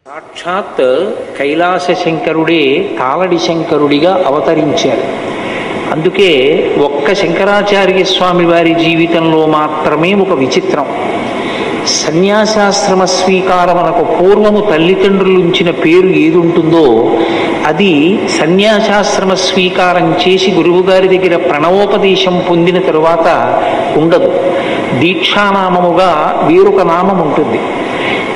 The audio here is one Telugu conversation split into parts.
సాక్షాత్ కైలాస శంకరుడే కాలడి శంకరుడిగా అవతరించారు. అందుకే ఒక్క శంకరాచార్య స్వామి వారి జీవితంలో మాత్రమే ఒక విచిత్రం. సన్యాసాశ్రమ స్వీకారమునకు పూర్వము తల్లిదండ్రులు ఉంచిన పేరు ఏది ఉంటుందో అది సన్యాసాశ్రమ స్వీకారం చేసి గురువుగారి దగ్గర ప్రణవోపదేశం పొందిన తరువాత ఉండదు. దీక్షానామముగా వేరొక నామం ఉంటుంది.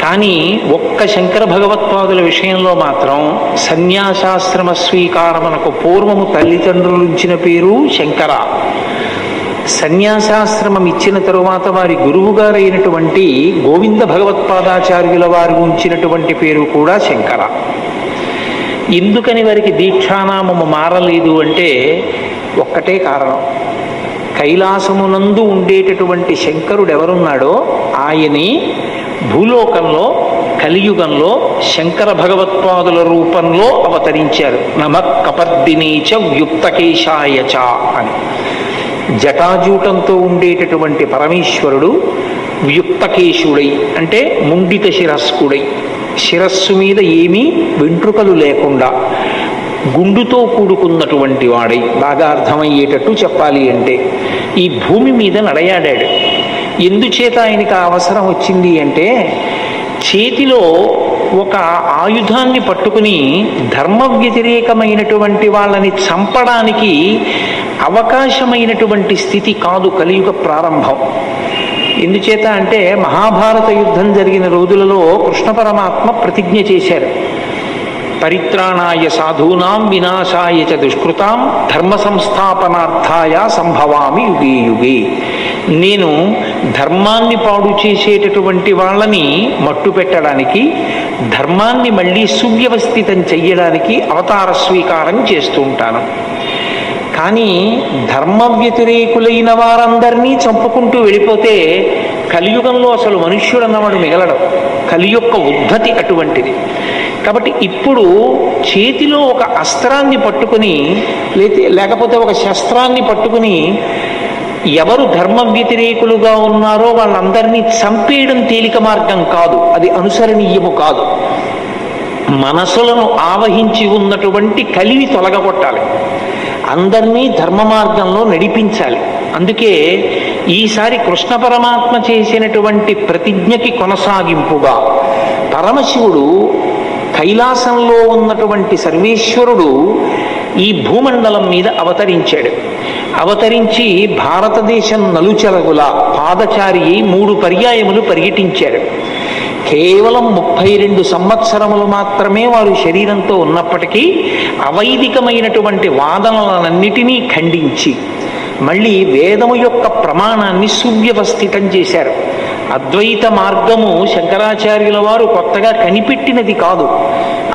కానీ ఒక్క శంకర భగవత్పాదుల విషయంలో మాత్రం సన్యాసాశ్రమ స్వీకారమునకు పూర్వము తల్లిదండ్రులు ఇచ్చిన పేరు శంకర. సన్యాసాశ్రమం ఇచ్చిన తరువాత వారి గురువుగారైనటువంటి గోవింద భగవత్పాదాచార్యుల వారు ఉంచినటువంటి పేరు కూడా శంకర. ఎందుకని వారికి దీక్షానామము మారలేదు అంటే ఒక్కటే కారణం. కైలాసమునందు ఉండేటటువంటి శంకరుడు ఎవరున్నాడో ఆయనే భూలోకంలో కలియుగంలో శంకర భగవత్పాదుల రూపంలో అవతరించారు. నమః కపర్దినీచ వ్యుక్తకేశాయచ అని. జటాజూటంతో ఉండేటటువంటి పరమేశ్వరుడు వ్యుక్తకేశుడై అంటే ముండిత శిరస్కుడై, శిరస్సు మీద ఏమీ వెంట్రుకలు లేకుండా గుండుతో కూడుకున్నటువంటి వాడై, బాగా అర్థమయ్యేటట్టు చెప్పాలి అంటే ఈ భూమి మీద నడయాడాడు. ఎందుచేత ఆయనకు అవసరం వచ్చింది అంటే చేతిలో ఒక ఆయుధాన్ని పట్టుకుని ధర్మ వ్యతిరేకమైనటువంటి వాళ్ళని చంపడానికి అవకాశమైనటువంటి స్థితి కాదు కలియుగ ప్రారంభం. ఎందుచేత అంటే మహాభారత యుద్ధం జరిగిన రోజులలో కృష్ణ పరమాత్మ ప్రతిజ్ఞ చేశారు. పరిత్రాణాయ సాధూనాం వినాశాయ చ దుష్కృతాం ధర్మ సంస్థాపనార్థాయ సంభవామి యుగే యుగే. నేను ధర్మాన్ని పాడు చేసేటటువంటి వాళ్ళని మట్టు పెట్టడానికి, ధర్మాన్ని మళ్ళీ సువ్యవస్థితం చెయ్యడానికి అవతార స్వీకారం చేస్తూ ఉంటాను. కానీ ధర్మ వ్యతిరేకులైన వారందరినీ చంపుకుంటూ వెళ్ళిపోతే కలియుగంలో అసలు మనుష్యుడు అన్నవాడు మిగలడం. కలి యొక్క ఉద్ధతి అటువంటిది. కాబట్టి ఇప్పుడు చేతిలో ఒక అస్త్రాన్ని పట్టుకుని లేకపోతే ఒక శస్త్రాన్ని పట్టుకుని ఎవరు ధర్మ వ్యతిరేకులుగా ఉన్నారో వాళ్ళందరినీ చంపేయడం తేలిక మార్గం కాదు, అది అనుసరణీయము కాదు. మనసులను ఆవహించి ఉన్నటువంటి కలిని తొలగగొట్టాలి, అందరినీ ధర్మ మార్గంలో నడిపించాలి. అందుకే ఈసారి కృష్ణ పరమాత్మ చేసినటువంటి ప్రతిజ్ఞకి కొనసాగింపుగా పరమశివుడు కైలాసంలో ఉన్నటువంటి సర్వేశ్వరుడు ఈ భూమండలం మీద అవతరించాడు. అవతరించి భారతదేశం నలుచెలగుల పాదచారి 3 పర్యాయములు పర్యటించారు. కేవలం 32 సంవత్సరములు మాత్రమే వారు శరీరంతో ఉన్నప్పటికీ అవైదికమైనటువంటి వాదనలన్నిటినీ ఖండించి మళ్ళీ వేదము యొక్క ప్రమాణాన్ని సువ్యవస్థితం చేశారు. అద్వైత మార్గము శంకరాచార్యుల వారు కొత్తగా కనిపెట్టినది కాదు.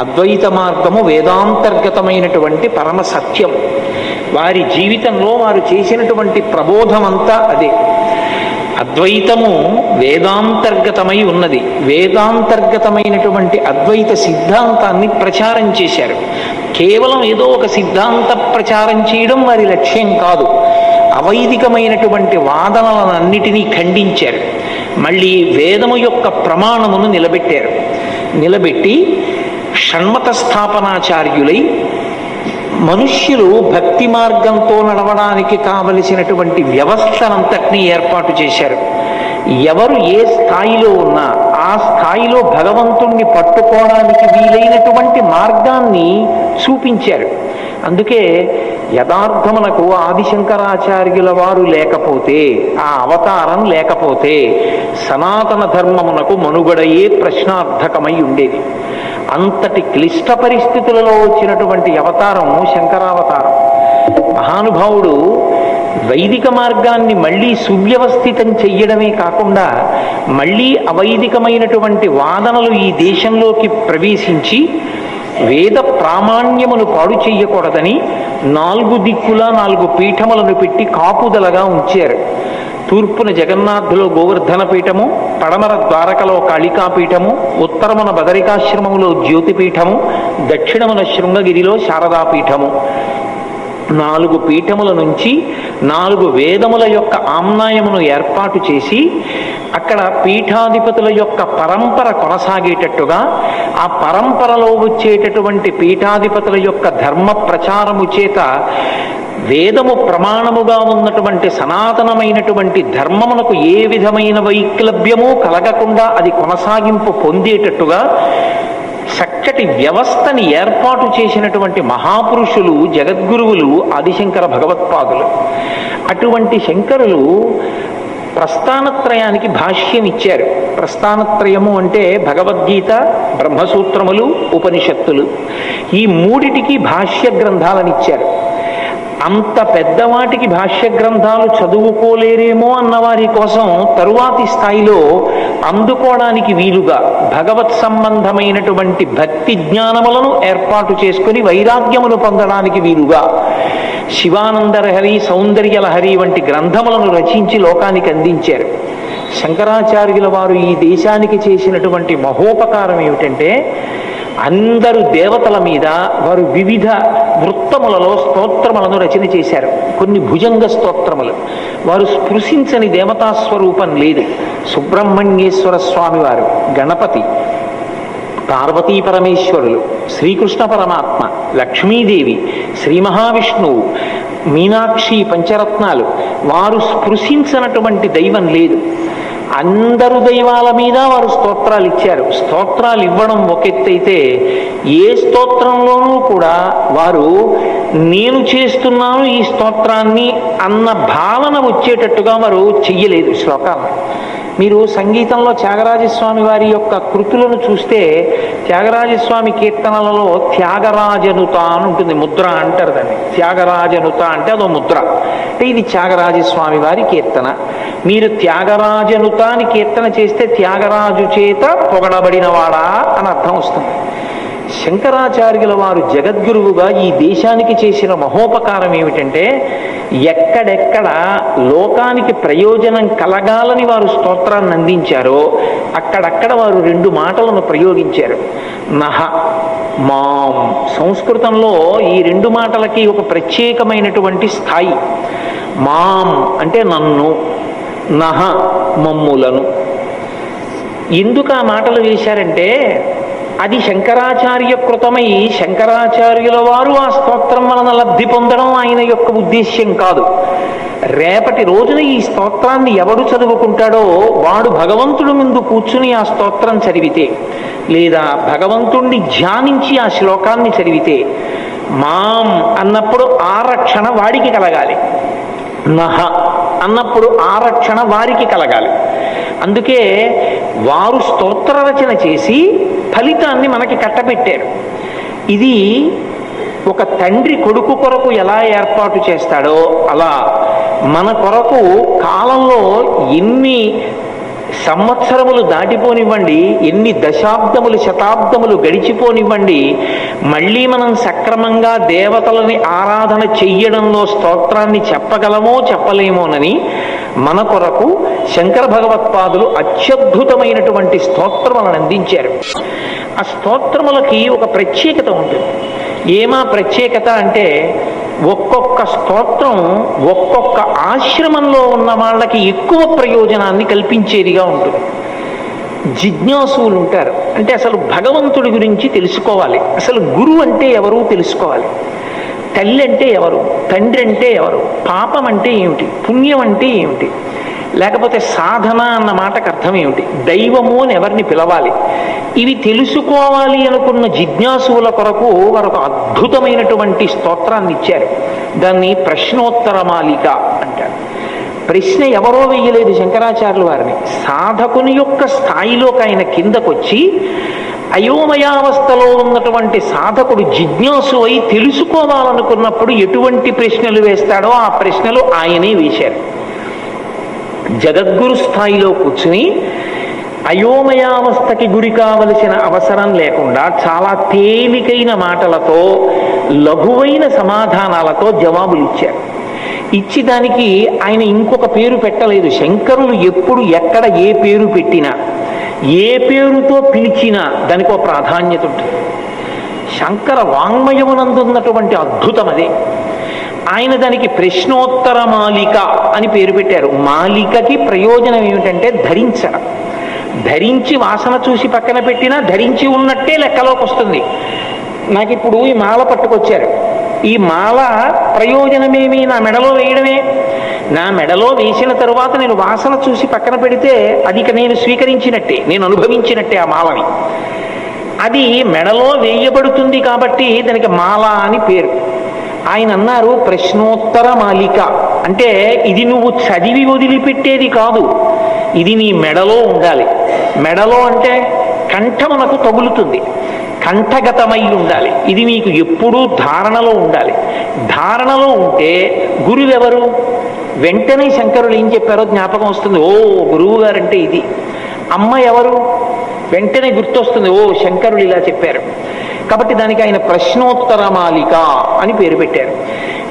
అద్వైత మార్గము వేదాంతర్గతమైనటువంటి పరమ సత్యం. వారి జీవితంలో వారు చేసినటువంటి ప్రబోధమంతా అదే. అద్వైతము వేదాంతర్గతమై ఉన్నది. వేదాంతర్గతమైనటువంటి అద్వైత సిద్ధాంతాన్ని ప్రచారం చేశారు. కేవలం ఏదో ఒక సిద్ధాంత ప్రచారం చేయడం వారి లక్ష్యం కాదు. అవైదికమైనటువంటి వాదనలన్నిటినీ ఖండించారు. మళ్ళీ వేదము యొక్క ప్రమాణమును నిలబెట్టారు. నిలబెట్టి షణ్మత స్థాపనాచార్యులై మనుష్యులు భక్తి మార్గంతో నడవడానికి కావలసినటువంటి వ్యవస్థనంతటినీ ఏర్పాటు చేశారు. ఎవరు ఏ స్థాయిలో ఉన్నా ఆ స్థాయిలో భగవంతుణ్ణి పట్టుకోవడానికి వీలైనటువంటి మార్గాన్ని చూపించారు. అందుకే యథార్థమునకు ఆదిశంకరాచార్యుల వారు లేకపోతే, ఆ అవతారం లేకపోతే సనాతన ధర్మమునకు మనుగడయే ప్రశ్నార్థకమై ఉండేది. అంతటి క్లిష్ట పరిస్థితులలో వచ్చినటువంటి అవతారం శంకరావతారం. మహానుభావుడు వైదిక మార్గాన్ని మళ్ళీ సువ్యవస్థితం చెయ్యడమే కాకుండా మళ్ళీ అవైదికమైనటువంటి వాదనలు ఈ దేశంలోకి ప్రవేశించి వేద ప్రామాణ్యమును పాడు చెయ్యకూడదని 4 దిక్కులా 4 పీఠములను పెట్టి కాపుదలగా ఉంచారు. తూర్పున జగన్నాథులో గోవర్ధన పీఠము, పడమర ద్వారకలో కాళికాపీఠము, ఉత్తరమున బదరికాశ్రమములో జ్యోతిపీఠము, దక్షిణమున శృంగగిరిలో శారదాపీఠము. 4 పీఠముల నుంచి 4 వేదముల యొక్క ఆమ్నాయమును ఏర్పాటు చేసి అక్కడ పీఠాధిపతుల యొక్క పరంపర కొనసాగేటట్టుగా, ఆ పరంపరలో వచ్చేటటువంటి పీఠాధిపతుల యొక్క ధర్మ ప్రచారము చేత వేదము ప్రమాణముగా ఉన్నటువంటి సనాతనమైనటువంటి ధర్మమునకు ఏ విధమైన వైక్లభ్యము కలగకుండా అది కొనసాగింపు పొందేటట్టుగా చక్కటి వ్యవస్థని ఏర్పాటు చేసినటువంటి మహాపురుషులు, జగద్గురువులు ఆదిశంకర భగవత్పాదులు. అటువంటి శంకరులు ప్రస్థానత్రయానికి భాష్యం ఇచ్చారు. ప్రస్థానత్రయము అంటే భగవద్గీత, బ్రహ్మసూత్రములు, ఉపనిషత్తులు, ఈ 3టికి భాష్య గ్రంథాలను ఇచ్చారు. అంత పెద్దవాటికి భాష్య గ్రంథాలు చదువుకోలేరేమో అన్నవారి కోసం తరువాతి స్థాయిలో అందుకోవడానికి వీలుగా భగవత్ సంబంధమైనటువంటి భక్తి జ్ఞానములను ఏర్పాటు చేసుకుని వైరాగ్యమును పొందడానికి వీలుగా శివానందలహరి, సౌందర్యలహరి వంటి గ్రంథములను రచించి లోకానికి అందించారు. శంకరాచార్యుల వారు ఈ దేశానికి చేసినటువంటి మహోపకారం ఏమిటంటే, అందరు దేవతల మీద వారు వివిధ వృత్తములలో స్తోత్రములను రచన చేశారు. కొన్ని భుజంగ స్తోత్రములు, వారు స్పృశించని దేవతా స్వరూపం లేదు. సుబ్రహ్మణ్యేశ్వర స్వామి వారు, గణపతి, పార్వతీ పరమేశ్వరులు, శ్రీకృష్ణ పరమాత్మ, లక్ష్మీదేవి, శ్రీ మహావిష్ణువు, మీనాక్షి, పంచరత్నాలు, వారు స్పృశించినటువంటి దైవం లేదు. అందరు దైవాల మీద వారు స్తోత్రాలు ఇచ్చారు. స్తోత్రాలు ఇవ్వడం ఒక ఎత్తైతే, ఏ స్తోత్రంలోనూ కూడా వారు నేను చేస్తున్నాను ఈ స్తోత్రాన్ని అన్న భావన వచ్చేటట్టుగా వారు చెయ్యలేదు శ్లోకాలను. మీరు సంగీతంలో త్యాగరాజస్వామి వారి యొక్క కృతులను చూస్తే, త్యాగరాజస్వామి కీర్తనలలో త్యాగరాజనుత అని ఉంటుంది, ముద్ర అంటారు దాన్ని. త్యాగరాజనుత అంటే అదో ముద్ర. అంటే ఇది త్యాగరాజస్వామి వారి కీర్తన. మీరు త్యాగరాజనుత అని కీర్తన చేస్తే త్యాగరాజు చేత పొగడబడినవాడా అని అర్థం వస్తుంది. శంకరాచార్యుల వారు జగద్గురువుగా ఈ దేశానికి చేసిన మహోపకారం ఏమిటంటే, ఎక్కడెక్కడ లోకానికి ప్రయోజనం కలగాలని వారు స్తోత్రాన్ని అందించారో అక్కడక్కడ వారు 2 మాటలను ప్రయోగించారు. నహ, మాం. సంస్కృతంలో ఈ 2 మాటలకి ఒక ప్రత్యేకమైనటువంటి స్థాయి. మాం అంటే నన్ను, నహ మమ్ములను. ఎందుకు ఆ మాటలు వేశారంటే, అది శంకరాచార్య కృతమై శంకరాచార్యుల వారు ఆ స్తోత్రం వలన లబ్ధి పొందడం ఆయన యొక్క ఉద్దేశ్యం కాదు. రేపటి రోజున ఈ స్తోత్రాన్ని ఎవడు చదువుకుంటాడో వాడు భగవంతుడి ముందు కూర్చుని ఆ స్తోత్రం చదివితే, లేదా భగవంతుణ్ణి ధ్యానించి ఆ శ్లోకాన్ని చదివితే, మాం అన్నప్పుడు ఆ రక్షణ వాడికి కలగాలి, నహ అన్నప్పుడు ఆ రక్షణ వారికి కలగాలి. అందుకే వారు స్తోత్ర రచన చేసి ఫలితాన్ని మనకి కట్టబెట్టారు. ఇది ఒక తండ్రి కొడుకు కొరకు ఎలా ఏర్పాటు చేస్తాడో అలా మన కొరకు కాలంలో ఎన్ని సంవత్సరములు దాటిపోనివ్వండి, ఎన్ని దశాబ్దములు శతాబ్దములు గడిచిపోనివ్వండి, మళ్ళీ మనం సక్రమంగా దేవతలని ఆరాధన చెయ్యడంలో స్తోత్రాన్ని చెప్పగలమో చెప్పలేమోనని మన కొరకు శంకర భగవత్పాదులు అత్యద్భుతమైనటువంటి స్తోత్రములను అందించారు. ఆ స్తోత్రములకి ఒక ప్రత్యేకత ఉంటుంది. ఏమా ప్రత్యేకత అంటే, ఒక్కొక్క స్తోత్రం ఒక్కొక్క ఆశ్రమంలో ఉన్న వాళ్ళకి ఎక్కువ ప్రయోజనాన్ని కల్పించేదిగా ఉంటుంది. జిజ్ఞాసులు ఉంటారు, అంటే అసలు భగవంతుడి గురించి తెలుసుకోవాలి, అసలు గురువు అంటే ఎవరు తెలుసుకోవాలి, తల్లి అంటే ఎవరు, తండ్రి అంటే ఎవరు, పాపం అంటే ఏమిటి, పుణ్యం అంటే ఏమిటి, లేకపోతే సాధన అన్న మాటకు అర్థం ఏమిటి, దైవము అని ఎవరిని పిలవాలి, ఇవి తెలుసుకోవాలి అనుకున్న జిజ్ఞాసుల కొరకు వారు ఒక అద్భుతమైనటువంటి స్తోత్రాన్ని ఇచ్చారు. దాన్ని ప్రశ్నోత్తర మాలిక అంటారు. ప్రశ్న ఎవరో వేయలేదు శంకరాచార్యుల వారిని, సాధకుని యొక్క స్థాయిలోకి ఆయన కిందకొచ్చి అయోమయావస్థలో ఉన్నటువంటి సాధకుడు జిజ్ఞాసు అయి తెలుసుకోవాలనుకున్నప్పుడు ఎటువంటి ప్రశ్నలు వేస్తాడో ఆ ప్రశ్నలు ఆయనే వేశారు. జగద్గురు స్థాయిలో కూర్చుని అయోమయావస్థకి గురి కావలసిన అవసరం లేకుండా చాలా తేలికైన మాటలతో, లఘువైన సమాధానాలతో జవాబులు ఇచ్చారు. ఇచ్చి దానికి ఆయన ఇంకొక పేరు పెట్టలేదు. శంకరులు ఎప్పుడు ఎక్కడ ఏ పేరు పెట్టినా, ఏ పేరుతో పిలిచినా దానికి ఒక ప్రాధాన్యత ఉంటుంది. శంకర వాంగ్మయమునందున్నటువంటి అద్భుతం అదే. ఆయన దానికి ప్రశ్నోత్తర మాలిక అని పేరు పెట్టారు. మాలికకి ప్రయోజనం ఏమిటంటే ధరించడం. ధరించి వాసన చూసి పక్కన పెట్టినా ధరించి ఉన్నట్టే లెక్కలోకి వస్తుంది. నాకు ఇప్పుడు ఈ మాల పట్టుకొచ్చారు. ఈ మాల ప్రయోజనమేమి? నా మెడలో వేయడమే. నా మెడలో వేసిన తరువాత నేను వాసన చూసి పక్కన పెడితే అది ఇక నేను స్వీకరించినట్టే, నేను అనుభవించినట్టే ఆ మాలని. అది మెడలో వేయబడుతుంది కాబట్టి దానికి మాల అని పేరు. ఆయన అన్నారు ప్రశ్నోత్తర మాలిక అంటే ఇది నువ్వు చదివి వదిలిపెట్టేది కాదు, ఇది నీ మెడలో ఉండాలి. మెడలో అంటే కంఠమునకు తగులుతుంది, కంఠగతమై ఉండాలి. ఇది మీకు ఎప్పుడూ ధారణలో ఉండాలి. ధారణలో ఉంటే గురువెవరు? వెంటనే శంకరులు ఏం చెప్పారో జ్ఞాపకం వస్తుంది. ఓ గురువు గారంటే ఇది. అమ్మ ఎవరు? వెంటనే గుర్తొస్తుంది, ఓ శంకరులు ఇలా చెప్పారు. కాబట్టి దానికి ఆయన ప్రశ్నోత్తర మాలిక అని పేరు పెట్టారు.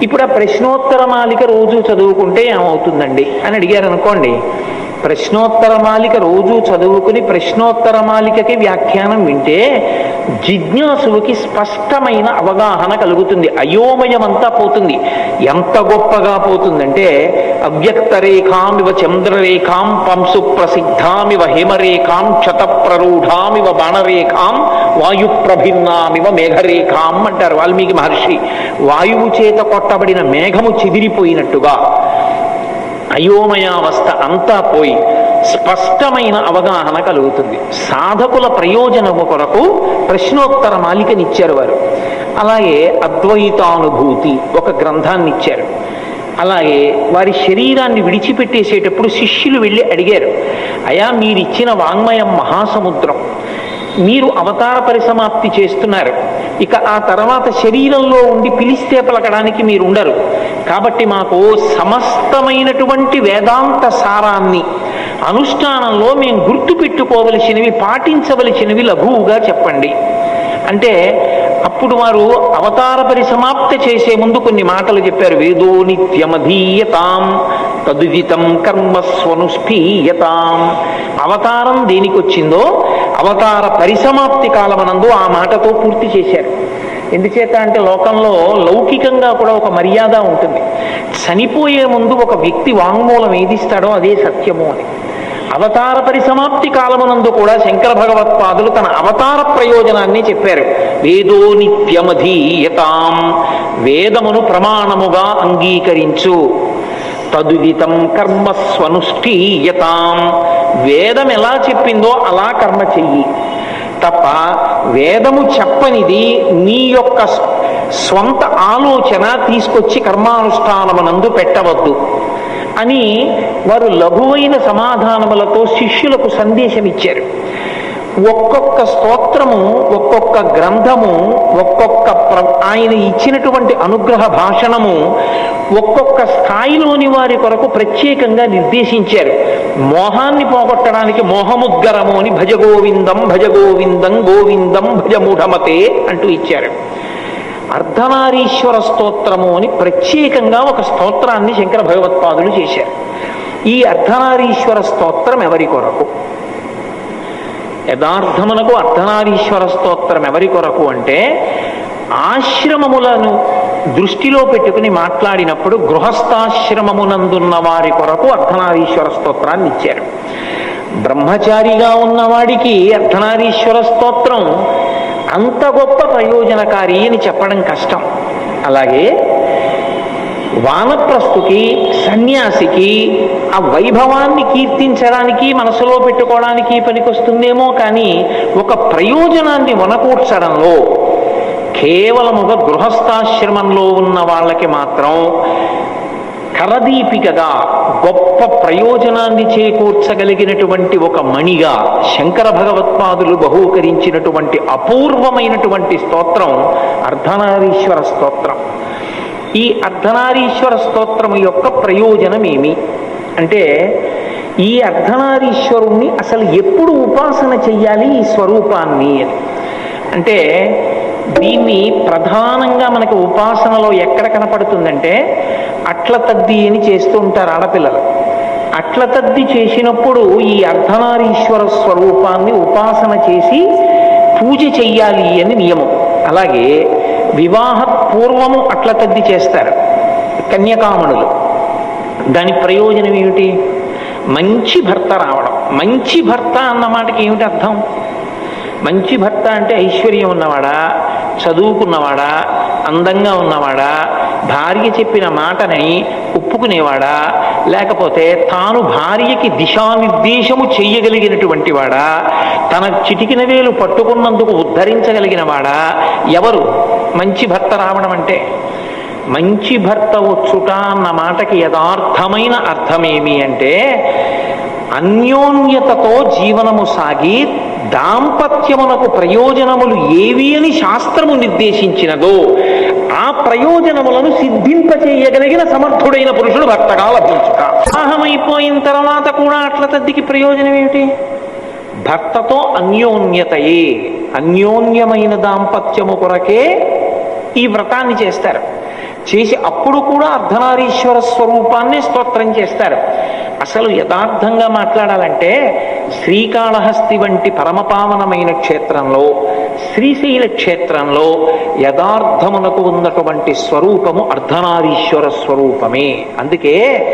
ఇప్పుడు ఆ ప్రశ్నోత్తర మాలిక రోజు చదువుకుంటే ఏమవుతుందండి అని అడిగారు అనుకోండి. ప్రశ్నోత్తర మాలిక రోజు చదువుకుని ప్రశ్నోత్తర మాలికకి వ్యాఖ్యానం వింటే జిజ్ఞాసులకి స్పష్టమైన అవగాహన కలుగుతుంది. అయోమయమంతా పోతుంది. ఎంత గొప్పగా పోతుందంటే అవ్యక్త రేఖామివ చంద్రరేఖాం పంసు ప్రసిద్ధామివ హేమరేఖాం క్షతప్రరూఢామివ బాణరేఖాం వాయుప్రభిన్నామివ మేఘరేఖాం అంటారు వాల్మీకి మహర్షి. వాయువు చేత కొట్టబడిన మేఘము చెదిరిపోయినట్టుగా అయోమయావస్థ అంతా పోయి స్పష్టమైన అవగాహన కలుగుతుంది. సాధకుల ప్రయోజనము కొరకు ప్రశ్నోత్తర మాలికనిచ్చారు వారు. అలాగే అద్వైతానుభూతి ఒక గ్రంథాన్ని ఇచ్చారు. అలాగే వారి శరీరాన్ని విడిచిపెట్టేసేటప్పుడు శిష్యులు వెళ్ళి అడిగారు, అయా మీరిచ్చిన వాంగ్మయం మహాసముద్రం, మీరు అవతార పరిసమాప్తి చేస్తున్నారు, ఇక ఆ తర్వాత శరీరంలో ఉండి పిలిస్తే పలకడానికి మీరు ఉండరు, కాబట్టి మాకు సమస్తమైనటువంటి వేదాంత సారాన్ని అనుష్ఠానంలో మేము గుర్తు పెట్టుకోవలసినవి, పాటించవలసినవి లఘువుగా చెప్పండి అంటే అప్పుడు వారు అవతార పరిసమాప్తి చేసే ముందు కొన్ని మాటలు చెప్పారు. వేదో నిత్యమధీయతాం తదుదితం కర్మస్వనుష్ఠీయతాం. అవతారం దేనికి వచ్చిందో అవతార పరిసమాప్తి కాలమనందు ఆ మాటతో పూర్తి చేశారు. ఎందుచేత అంటే లోకంలో లౌకికంగా కూడా ఒక మర్యాద ఉంటుంది. చనిపోయే ముందు ఒక వ్యక్తి వాంగ్మూలం ఏదిస్తాడో అదే సత్యము అని. అవతార పరిసమాప్తి కాలమునందు కూడా శంకర భగవత్పాదులు తన అవతార ప్రయోజనాన్ని చెప్పారు. వేదో నిత్యమధీయతాం, వేదమును ప్రమాణముగా అంగీకరించు. తదుదితం కర్మస్వనుష్ఠీయతాం, వేదం ఎలా చెప్పిందో అలా కర్మ చెయ్యి తప్ప వేదము చెప్పనిది నీ యొక్క స్వంత ఆలోచన తీసుకొచ్చి కర్మానుష్ఠానమునందు పెట్టవద్దు అని వారు లఘువైన సమాధానములతో శిష్యులకు సందేశం ఇచ్చారు. ఒక్కొక్క స్తోత్రము, ఒక్కొక్క గ్రంథము, ఒక్కొక్క ఆయన ఇచ్చినటువంటి అనుగ్రహ భాషణము ఒక్కొక్క స్థాయిలోని వారి కొరకు ప్రత్యేకంగా నిర్దేశించారు. మోహాన్ని పోగొట్టడానికి మోహముద్గరము అని భజగోవిందం భజగోవిందం గోవిందం భజమూఢమతే అంటూ ఇచ్చారు. అర్ధనారీశ్వర స్తోత్రము అని ప్రత్యేకంగా ఒక స్తోత్రాన్ని శంకర భగవత్పాదులు చేశారు. ఈ అర్ధనారీశ్వర స్తోత్రం ఎవరి కొరకు? యథార్థమునకు అర్ధనారీశ్వర స్తోత్రం ఎవరి కొరకు అంటే ఆశ్రమములను దృష్టిలో పెట్టుకుని మాట్లాడినప్పుడు గృహస్థాశ్రమమునందున్న వారి కొరకు అర్ధనారీశ్వర స్తోత్రాన్ని ఇచ్చారు. బ్రహ్మచారిగా ఉన్నవాడికి అర్ధనారీశ్వర స్తోత్రం అంత గొప్ప ప్రయోజనకారి అని చెప్పడం కష్టం. అలాగే వానప్రస్థుకి, సన్యాసికి ఆ వైభవాన్ని కీర్తించడానికి, మనసులో పెట్టుకోవడానికి పనికొస్తుందేమో కానీ ఒక ప్రయోజనాన్ని వనకూర్చడంలో కేవలముగా గృహస్థాశ్రమంలో ఉన్న వాళ్ళకి మాత్రం కరదీపికగా గొప్ప ప్రయోజనాన్ని చేకూర్చగలిగినటువంటి ఒక మణిగా శంకర భగవత్పాదులు బహూకరించినటువంటి అపూర్వమైనటువంటి స్తోత్రం అర్ధనారీశ్వర స్తోత్రం. ఈ అర్ధనారీశ్వర స్తోత్రము యొక్క ప్రయోజనం ఏమి అంటే ఈ అర్ధనారీశ్వరుణ్ణి అసలు ఎప్పుడు ఉపాసన చెయ్యాలి ఈ స్వరూపాన్ని అని అంటే దీన్ని ప్రధానంగా మనకు ఉపాసనలో ఎక్కడ కనపడుతుందంటే అట్ల తద్ది అని చేస్తూ ఉంటారు ఆడపిల్లలు. అట్ల తద్ది చేసినప్పుడు ఈ అర్ధనారీశ్వర స్వరూపాన్ని ఉపాసన చేసి పూజ చెయ్యాలి అని నియమం. అలాగే వివాహ పూర్వము అట్ల తద్ది చేస్తారు. కన్యకామణులు. దాని ప్రయోజనం ఏమిటి? మంచి భర్త రావడం. మంచి భర్త అన్న మాటకి ఏమిటి అర్థం? మంచి భర్త అంటే ఐశ్వర్యం ఉన్నవాడా, చదువుకున్నవాడా, అందంగా ఉన్నవాడా, భార్య చెప్పిన మాటని ఒప్పుకునేవాడా, లేకపోతే తాను భార్యకి దిశానిర్దేశము చెయ్యగలిగినటువంటి వాడా, తన చిటికిన వేలు పట్టుకున్నందుకు ఉద్ధరించగలిగిన వాడా? ఎవరు మంచి భర్త రావడం అంటే? మంచి భర్త వచ్చుట అన్న మాటకి యథార్థమైన అర్థమేమి అంటే, అన్యోన్యతతో జీవనము సాగి దాంపత్యమునకు ప్రయోజనములు ఏవి అని శాస్త్రము నిర్దేశించినదో ఆ ప్రయోజనములను సిద్ధింపచేయగలిగిన సమర్థుడైన పురుషుడు భర్తగా లభించుట. వివాహమైపోయిన తర్వాత కూడా అట్ల తద్దికి ప్రయోజనం ఏమిటి? భర్తతో అన్యోన్యతయే. అన్యోన్యమైన దాంపత్యము కొరకే ఈ వ్రతాన్ని చేస్తారు. చేసి అప్పుడు కూడా అర్ధనారీశ్వర స్వరూపాన్ని స్తోత్రం చేస్తారు. అసలు యథార్థంగా మాట్లాడాలంటే శ్రీకాళహస్తి వంటి పరమపావనమైన క్షేత్రంలో, శ్రీశైల క్షేత్రంలో యథార్థమునకు ఉన్నటువంటి స్వరూపము అర్ధనారీశ్వర స్వరూపమే. అందుకే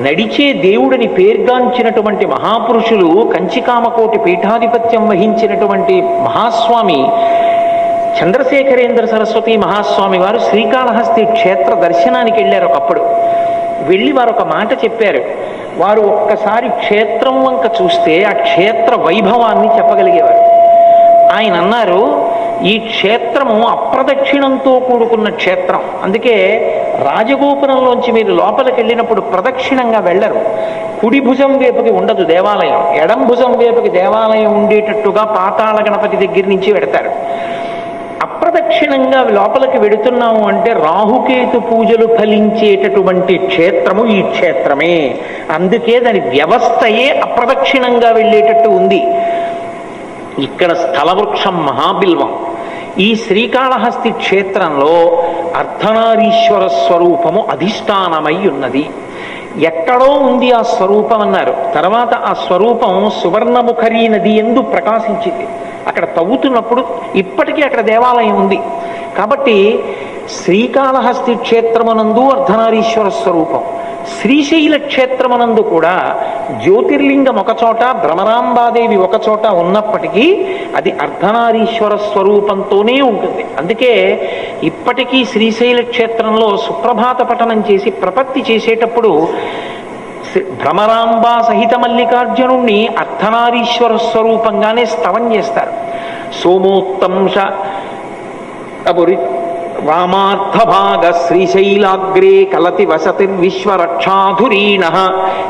నడిచే దేవుడిని పేర్గాంచినటువంటి మహాపురుషులు, కంచికామకోటి పీఠాధిపత్యం వహించినటువంటి మహాస్వామి చంద్రశేఖరేంద్ర సరస్వతి మహాస్వామి వారు శ్రీకాళహస్తి క్షేత్ర దర్శనానికి వెళ్ళారు. ఒకప్పుడు వెళ్ళి వారు ఒక మాట చెప్పారు. వారు ఒక్కసారి క్షేత్రం వంక చూస్తే ఆ క్షేత్ర వైభవాన్ని చెప్పగలిగేవారు. ఆయన అన్నారు, ఈ క్షేత్రము అప్రదక్షిణంతో కూడుకున్న క్షేత్రం. అందుకే రాజగోపురంలోంచి మీరు లోపలికి వెళ్ళినప్పుడు ప్రదక్షిణంగా వెళ్ళరు. కుడి భుజం వైపుకి ఉండదు దేవాలయం, ఎడం భుజం వైపుకి దేవాలయం ఉండేటట్టుగా పాతాళ గణపతి దగ్గర నుంచి వెడతారు. అప్రదక్షిణంగా లోపలికి వెడుతున్నాము అంటే రాహుకేతు పూజలు ఫలించేటటువంటి క్షేత్రము ఈ క్షేత్రమే. అందుకే దాని వ్యవస్థయే అప్రదక్షిణంగా వెళ్ళేటట్టు ఉంది. ఇక్కడ స్థలవృక్షం మహాబిల్వం. ఈ శ్రీకాళహస్తి క్షేత్రంలో అర్ధనారీశ్వర స్వరూపము అధిష్టానమై ఉన్నది. ఎక్కడో ఉంది ఆ స్వరూపం అన్నారు. తర్వాత ఆ స్వరూపం సువర్ణముఖరీ నది యందు ప్రకాశించింది. అక్కడ తవ్వుతున్నప్పుడు ఇప్పటికీ అక్కడ దేవాలయం ఉంది. కాబట్టి శ్రీకాళహస్తి క్షేత్రమునందు అర్ధనారీశ్వర స్వరూపం, శ్రీశైల క్షేత్రమునందు కూడా జ్యోతిర్లింగం ఒకచోట, భ్రమరాంబాదేవి ఒకచోట ఉన్నప్పటికీ అది అర్ధనారీశ్వర స్వరూపంతోనే ఉంటుంది. అందుకే ఇప్పటికీ శ్రీశైల క్షేత్రంలో సుప్రభాత పఠనం చేసి ప్రపత్తి చేసేటప్పుడు భ్రమరాంబా సహిత మల్లికార్జునుణ్ణి అర్ధనారీశ్వర స్వరూపంగానే స్తవం చేస్తారు. సోమోత్తంశ వామార్థభాగ శ్రీశైలాగ్రే కలతి వసతిర్విశ్వరక్షాధురీణ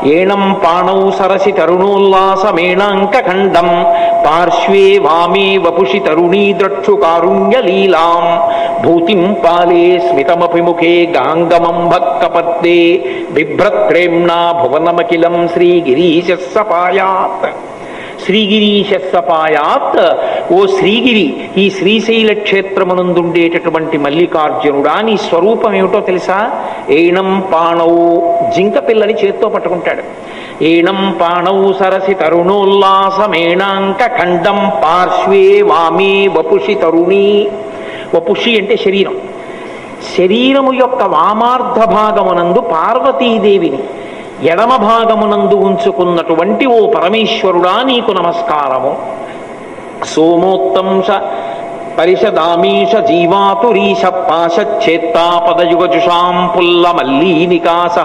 ఏణం పాణౌ సరసి తరుణోల్లాసమేణాంకఖండం పార్శ్వే వామే వపుషి తరుణీ ద్రక్షు కారుణ్యలీలాం భూతిం పాలే స్మితమభిముఖే గాంగమం భక్తపద్దే బిభ్రత్రేమ్ణా భువనమఖిలం శ్రీగిరీశ సపాయాత్. శ్రీగిరీశ సపాయాత్. ఓ శ్రీగిరి, ఈ శ్రీశైల క్షేత్రమునందుండేటటువంటి మల్లికార్జునుడా, నీ స్వరూపం ఏమిటో తెలుసా? ఏణం పాణౌ, జింక పిల్లని చేత్తో పట్టుకుంటాడు. ఏణం పాణౌ సరసి తరుణోల్లాసమేణాంక ఖండం పార్శ్వే వామే వపుషి తరుణీ. వపుషి అంటే శరీరం. శరీరము యొక్క వామార్ధ భాగమునందు పార్వతీదేవిని, ఎడమ భాగమునందు ఉంచుకున్నటువంటి ఓ పరమేశ్వరుడా నీకు నమస్కారము. సోమోత్తంశ పరిషదామీష జీవాతురీశ పాశచ్ఛేత్తాపదయుగజుషాం పుల్ల మల్లీనికాస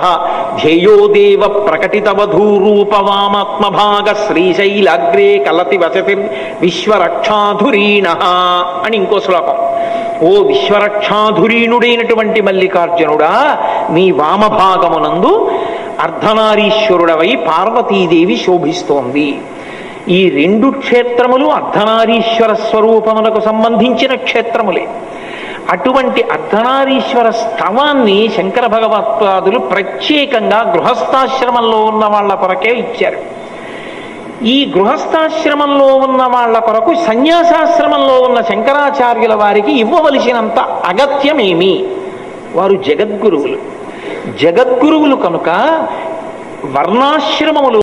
ధ్యేయో దేవ ప్రకటితవధూరూపవామాత్మభాగ శ్రీశైలాగ్రే కలతి వసతి విశ్వరక్షాధురీణ అని ఇంకో శ్లోకం. ఓ విశ్వరక్షాధురీణుడైనటువంటి మల్లికార్జునుడా, నీ వామభాగమునందు అర్ధనారీశ్వరుడవై పార్వతీదేవి శోభిస్తోంది. ఈ రెండు క్షేత్రములు అర్ధనారీశ్వర స్వరూపములకు సంబంధించిన క్షేత్రములే. అటువంటి అర్ధనారీశ్వర స్తవాన్ని శంకర భగవత్పాదులు ప్రత్యేకంగా గృహస్థాశ్రమంలో ఉన్న వాళ్ళ కొరకే ఇచ్చారు. ఈ గృహస్థాశ్రమంలో ఉన్న వాళ్ళ కొరకు సన్యాసాశ్రమంలో ఉన్న శంకరాచార్యుల వారికి ఇవ్వవలసినంత అగత్యమేమి? వారు జగద్గురువులు. జగద్గురువులు కనుక వర్ణాశ్రమములు